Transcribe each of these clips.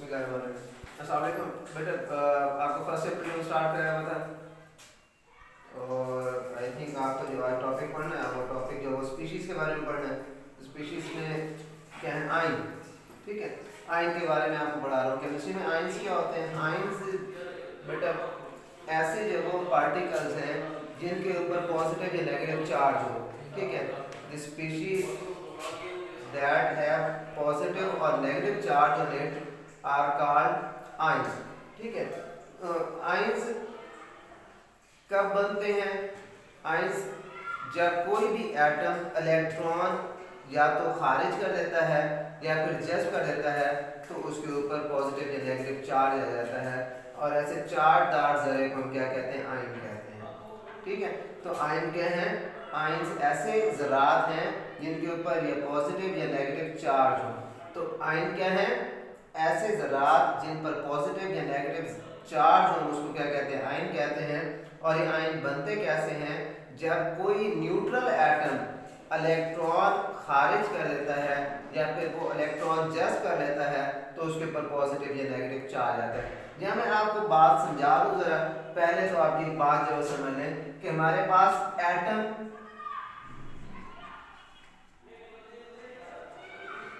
के बारे में। अस्सलाम वालेकुम बेटा, आपको फर्स्ट चैप्टर में स्टार्ट कराया हुआ था और आई थिंक आपको जो आज टॉपिक पढ़ना है वो टॉपिक जो वो स्पीशीज़ के बारे में पढ़ना है। स्पीशीज़ में क्या है, आइन, ठीक है। आइन के बारे में आपको पढ़ा रहा हूँ। केमिस्ट्री में आइंस क्या होते हैं? आइंस बेटा ऐसे जो वो पार्टिकल्स हैं जिनके ऊपर पॉजिटिव या नेगेटिव चार्ज हो, ठीक है। The species that have positive or negative charge on it are called ions, ठीक है। आइंस कब बनते हैं? आइंस जब कोई भी एटम इलेक्ट्रॉन या तो खारिज कर देता है या फिर जज्ब कर देता है तो उसके ऊपर पॉजिटिव या नेगेटिव चार्ज आ जाता है, और ऐसे चार्जदार ज़रे को हम क्या कहते हैं? आयन कहते हैं, ठीक है। तो आयन क्या हैं? आयंस ऐसे ज़रात हैं जिनके ऊपर या पॉजिटिव या नेगेटिव चार्ज हो। तो आयन क्या है? ऐसे ज़रात जिन पर पॉजिटिव या नेगेटिव चार्ज हो, उसको क्या कहते हैं? आयन कहते हैं। और ये आयन बनते कैसे हैं? जब कोई न्यूट्रल एटम इलेक्ट्रॉन खारिज कर देता है या फिर वो इलेक्ट्रॉन जज्ब कर लेता है तो उसके ऊपर पॉजिटिव या नेगेटिव चार्ज आता है। यहाँ मैं आपको बात समझा दूँ ज़रा। पहले तो आप ये बात जो समझ लें कि हमारे पास एटम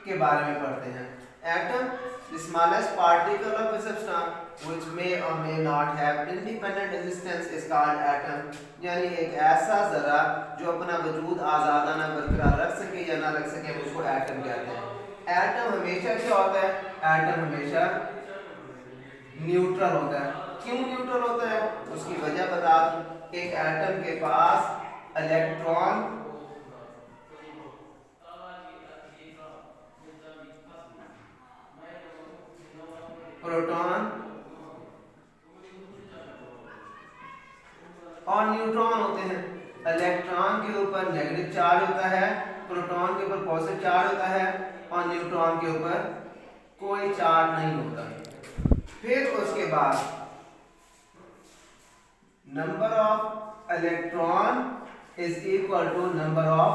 के बारे में पढ़ते हैं। Atom the smallest particle of a substance which may or may not have independent existence is called atom। यानी एक ऐसा ज़रा जो अपना वजूद आज़ादाना बरकरार रख सके या ना रख सके, उसको एटम कहते हैं। एटम हमेशा क्या होता है? एटम हमेशा न्यूट्रल होता है। क्यों न्यूट्रल होता है? उसकी वजह बता दूं। एक एटम के पास इलेक्ट्रॉन, प्रोटॉन और न्यूट्रॉन होते हैं। इलेक्ट्रॉन के ऊपर नेगेटिव चार्ज होता है, प्रोटॉन के ऊपर पॉजिटिव चार्ज होता है और न्यूट्रॉन के ऊपर कोई चार्ज नहीं होता। फिर उसके बाद number of electron is equal to number of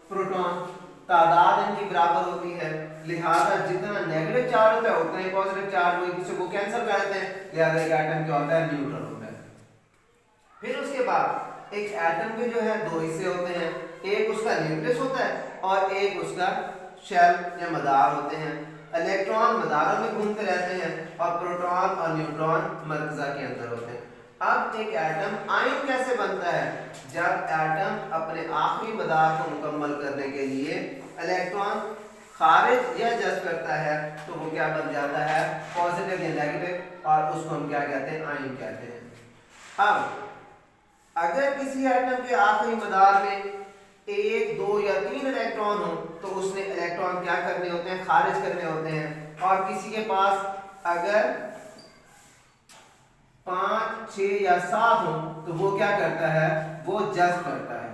proton. तादाद इनकी बराबर होती है, लिहाजा जितना नेगेटिव चार्ज होता है उतना ही पॉजिटिव चार्ज वो एक दूसरे को कैंसिल कर देते हैं, लिहाजा एक एटम क्या होता है? न्यूट्रल होता है। फिर उसके बाद एक एटम के जो है दो हिस्से होते हैं, एक उसका न्यूक्लियस होता है और एक उसका शेल या मदार होते हैं। इलेक्ट्रॉन मदारों में घूमते रहते हैं और प्रोटॉन और न्यूट्रॉन मरकज़ा के अंदर होते हैं। अब एक एटम आयन कैसे बनता है? जब एटम अपने आखिरी मदार को मुकम्मल करने के लिए इलेक्ट्रॉन खारिज या जज्ब करता है तो वो क्या बन जाता है? पॉजिटिव या नेगेटिव, और उसको हम क्या कहते हैं? आयन कहते हैं। अब अगर किसी एटम के आखिरी मदार में एक, दो या तीन इलेक्ट्रॉन हो तो उसने इलेक्ट्रॉन क्या करने होते हैं? खारिज करने होते हैं। और किसी के पास अगर 5, 6 या 7 हो तो वो क्या करता है? वो जज्ब करता है।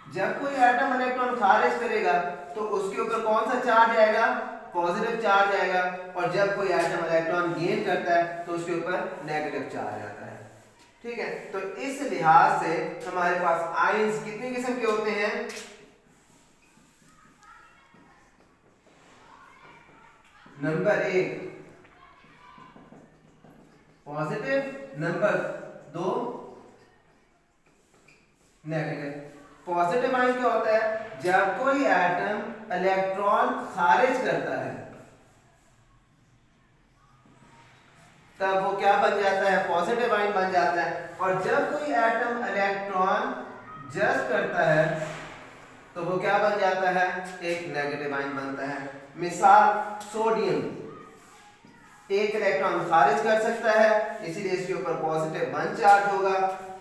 जब कोई एटम इलेक्ट्रॉन खारिज करेगा तो उसके ऊपर कौन सा चार्ज आएगा? पॉजिटिव चार्ज आएगा। और जब कोई एटम इलेक्ट्रॉन गेन करता है तो उसके ऊपर नेगेटिव चार्ज आता है, ठीक है। तो इस लिहाज से हमारे पास आयंस कितनी किस्म के होते हैं? Number 1 positive, number 2 negative. Positive ion क्या होता है? जब कोई एटम इलेक्ट्रॉन खारिज करता है तब वो क्या बन जाता है? पॉजिटिव आयन बन जाता है। और जब कोई एटम इलेक्ट्रॉन जज्ब करता है तो वो क्या बन जाता है? एक नेगेटिव आयन बनता है। मिसाल, सोडियम एक इलेक्ट्रॉन खारिज कर सकता है इसीलिए इसके ऊपर पॉजिटिव 1 चार्ज होगा,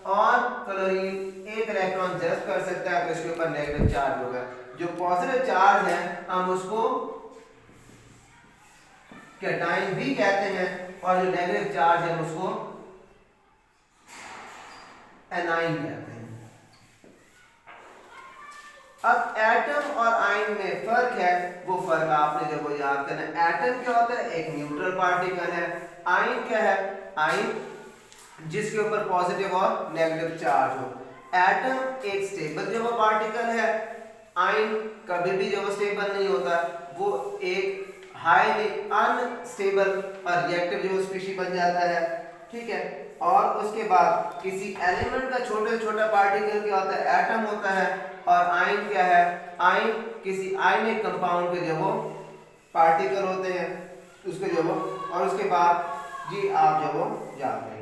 और क्लोरीन एक इलेक्ट्रॉन जज्ब कर सकता है तो इसके ऊपर नेगेटिव चार्ज होगा। जो पॉजिटिव चार्ज है हम उसको कैटायन भी कहते हैं और जो नेगेटिव चार्ज है उसको एनाइन कहते हैं। अब एटम और आयन में फर्क है, वो फर्क आपने जब वो याद करना है। एटम क्या होता है? एक न्यूट्रल पार्टिकल है। आयन क्या है? आयन जिसके ऊपर पॉजिटिव और नेगेटिव चार्ज हो। एटम एक स्टेबल जमा पार्टिकल है आयन कभी भी जो स्टेबल नहीं होता, वो एक हाईली अनस्टेबल और रिएक्टिव जो स्पीशीज बन जाता है, ठीक है। और उसके बाद किसी एलिमेंट का छोटे छोटा पार्टिकल क्या होता है, एटम होता है, और आयन क्या है, आयन किसी आयनिक कंपाउंड के जो वो पार्टिकल होते हैं उसके जो वो, और उसके बाद जी आप जो वो जानते हैं।